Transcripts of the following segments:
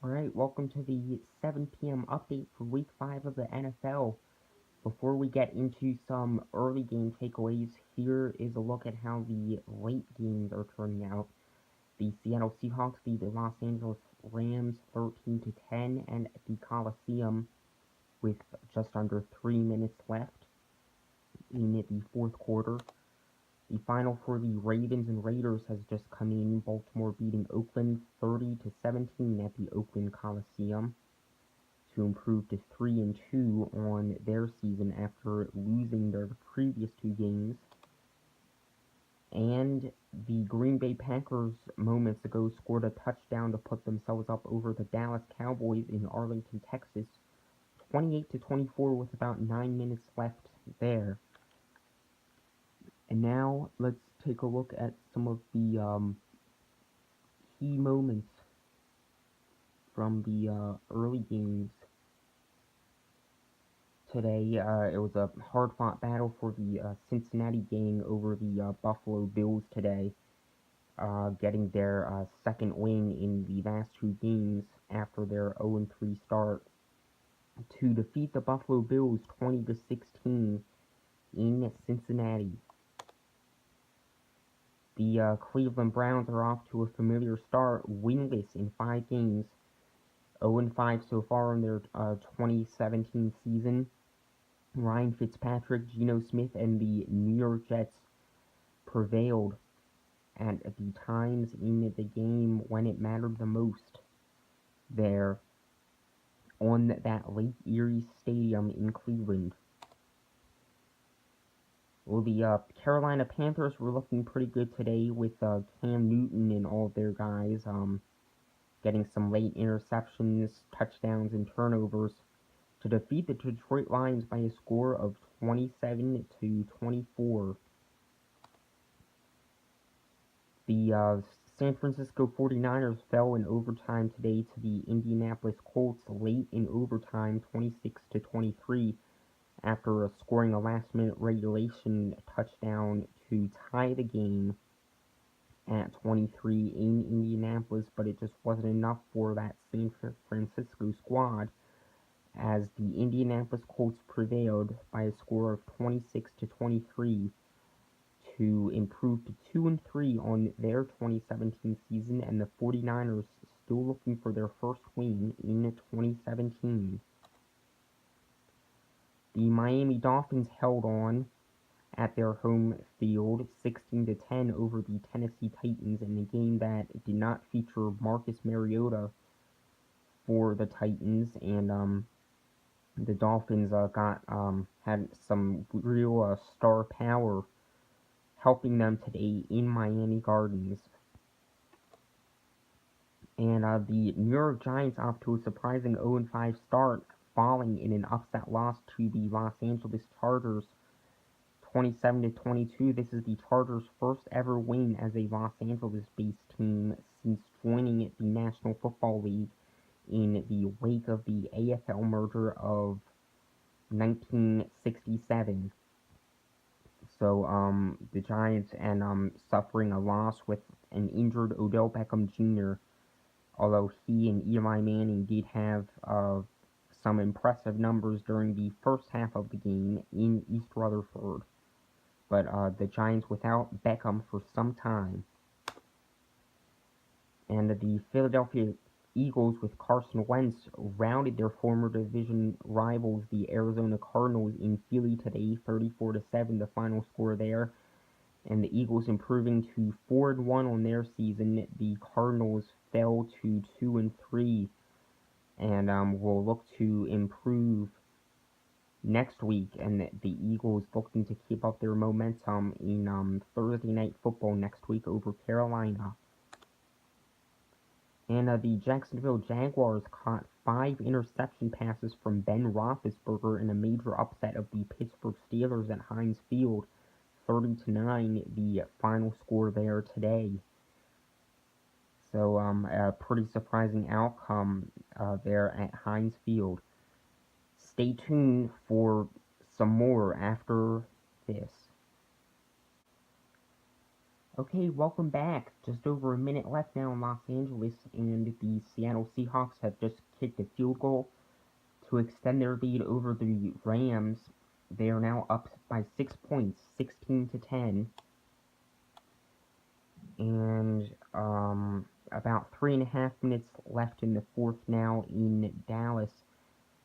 Alright, welcome to the 7 p.m. update for week 5 of the NFL. Before we get into some early game takeaways, here is a look at how the late games are turning out. The Seattle Seahawks beat the Los Angeles Rams 13 to 10 and at the Coliseum with just under 3 minutes left in the fourth quarter. The final for the Ravens and Raiders has just come in, Baltimore beating Oakland 30 to 17 at the Oakland Coliseum to improve to 3-2 on their season after losing their previous two games. And the Green Bay Packers moments ago scored a touchdown to put themselves up over the Dallas Cowboys in Arlington, Texas, 28 to 24 with about 9 minutes left there. And now let's take a look at some of the key moments from the early games today. It was a hard-fought battle for the Cincinnati gang over the Buffalo Bills today, getting their second win in the last two games after their 0-3 start to defeat the Buffalo Bills 20 to 16 in Cincinnati. The Cleveland Browns are off to a familiar start, winless in 5 games, 0-5 so far in their 2017 season. Ryan Fitzpatrick, Geno Smith, and the New York Jets prevailed at the times in the game when it mattered the most there on that Lake Erie Stadium in Cleveland. Well, the Carolina Panthers were looking pretty good today with Cam Newton and all of their guys getting some late interceptions, touchdowns, and turnovers to defeat the Detroit Lions by a score of 27 to 24. The San Francisco 49ers fell in overtime today to the Indianapolis Colts late in overtime, 26 to 23, after scoring a last-minute regulation touchdown to tie the game at 23 in Indianapolis, but it just wasn't enough for that San Francisco squad as the Indianapolis Colts prevailed by a score of 26 to 23 to improve to 2-3 on their 2017 season, and the 49ers still looking for their first win in 2017. The Miami Dolphins held on at their home field 16 to 10 over the Tennessee Titans in a game that did not feature Marcus Mariota for the Titans, and the Dolphins had some real star power helping them today in Miami Gardens. And the New York Giants off to a surprising 0-5 start, falling in an upset loss to the Los Angeles Chargers 27 to 22. This is the Chargers' first ever win as a Los Angeles-based team since joining the National Football League in the wake of the AFL merger of 1967. So the Giants and suffering a loss with an injured Odell Beckham Jr., although he and Eli Manning did have some impressive numbers during the first half of the game in East Rutherford. But the Giants without Beckham for some time. And the Philadelphia Eagles with Carson Wentz routed their former division rivals, the Arizona Cardinals, in Philly today, 34 to 7, the final score there. And the Eagles improving to 4-1 on their season. The Cardinals fell to 2-3, and will look to improve next week. And the Eagles looking to keep up their momentum in Thursday Night Football next week over Carolina. And the Jacksonville Jaguars caught 5 interception passes from Ben Roethlisberger in a major upset of the Pittsburgh Steelers at Heinz Field, 30 to 9, the final score there today. So a pretty surprising outcome there at Heinz Field. Stay tuned for some more after this. Okay, welcome back. Just over a minute left now in Los Angeles, and the Seattle Seahawks have just kicked a field goal to extend their lead over the Rams. They are now up by 6 points, 16 to 10, and about 3.5 minutes left in the fourth now in Dallas,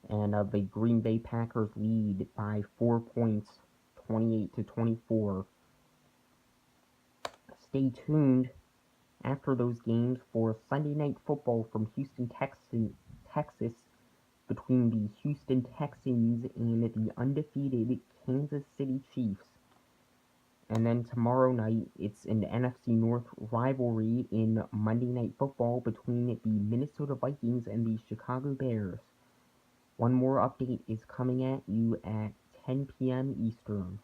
and the Green Bay Packers lead by 4 points, 28 to 24. Stay tuned after those games for Sunday Night Football from Houston, Texas, between the Houston Texans and the undefeated Kansas City Chiefs. And then tomorrow night, it's an NFC North rivalry in Monday Night Football between the Minnesota Vikings and the Chicago Bears. One more update is coming at you at 10 p.m. Eastern.